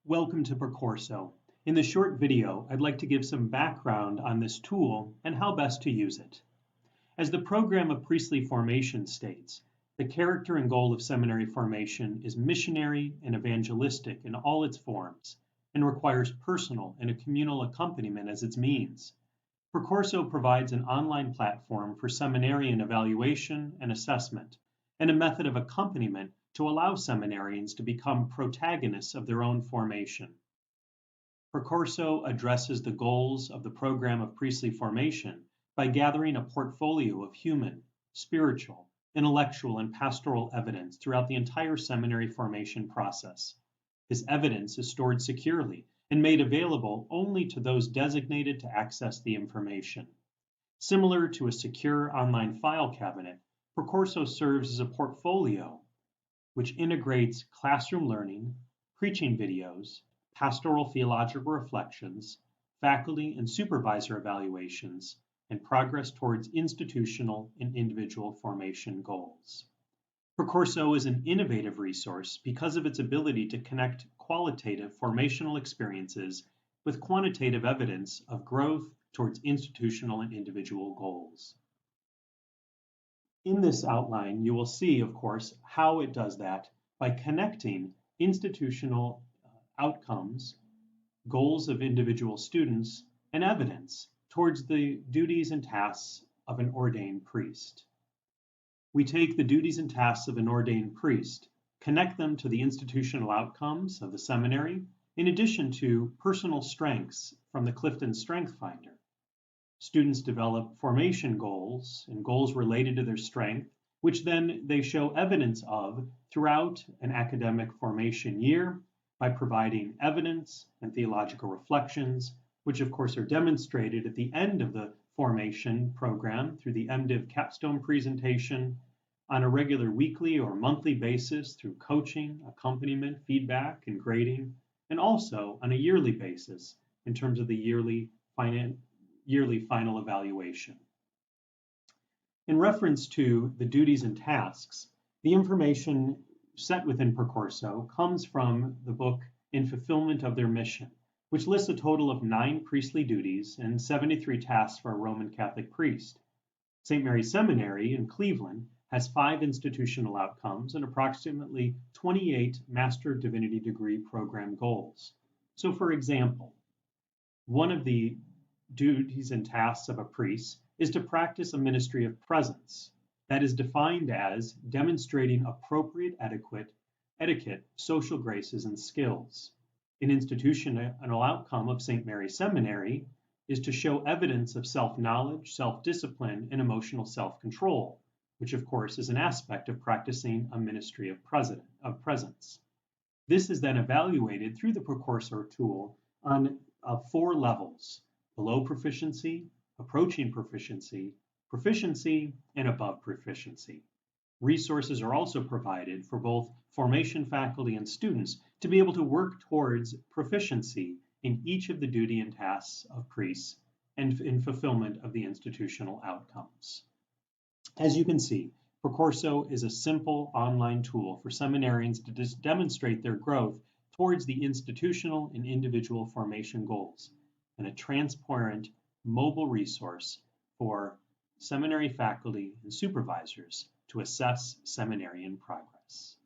Welcome to Percorso. In this short video, I'd like to give some background on this tool and how best to use it. As the program of priestly formation states, the character and goal of seminary formation is missionary and evangelistic in all its forms and requires personal and a communal accompaniment as its means. Percorso provides an online platform for seminarian evaluation and assessment and a method of accompaniment to allow seminarians to become protagonists of their own formation. Percorso addresses the goals of the program of priestly formation by gathering a portfolio of human, spiritual, intellectual, and pastoral evidence throughout the entire seminary formation process. This evidence is stored securely and made available only to those designated to access the information. Similar to a secure online file cabinet, Percorso serves as a portfolio which integrates classroom learning, preaching videos, pastoral theological reflections, faculty and supervisor evaluations, and progress towards institutional and individual formation goals. Percorso is an innovative resource because of its ability to connect qualitative formational experiences with quantitative evidence of growth towards institutional and individual goals. In this outline, you will see, of course, how it does that by connecting institutional outcomes, goals of individual students, and evidence towards the duties and tasks of an ordained priest. We take the duties and tasks of an ordained priest, connect them to the institutional outcomes of the seminary, in addition to personal strengths from the Clifton Strength Finder. Students develop formation goals and goals related to their strength, which then they show evidence of throughout an academic formation year by providing evidence and theological reflections, which of course are demonstrated at the end of the formation program through the MDiv capstone presentation on a regular weekly or monthly basis through coaching, accompaniment, feedback, and grading, and also on a yearly basis in terms of the yearly final evaluation. In reference to the duties and tasks, the information set within Percorso comes from the book In Fulfillment of Their Mission, which lists a total of 9 priestly duties and 73 tasks for a Roman Catholic priest. St. Mary's Seminary in Cleveland has 5 institutional outcomes and approximately 28 Master of Divinity degree program goals. So for example, one of the duties and tasks of a priest is to practice a ministry of presence that is defined as demonstrating appropriate etiquette, social graces, and skills. An institutional outcome of St. Mary's Seminary is to show evidence of self-knowledge, self-discipline, and emotional self-control, which of course is an aspect of practicing a ministry of presence. This is then evaluated through the Percorso tool on 4 levels: below proficiency, approaching proficiency, proficiency, and above proficiency. Resources are also provided for both formation faculty and students to be able to work towards proficiency in each of the duty and tasks of priests and in fulfillment of the institutional outcomes. As you can see, Percorso is a simple online tool for seminarians to demonstrate their growth towards the institutional and individual formation goals, and a transparent mobile resource for seminary faculty and supervisors to assess seminarian progress.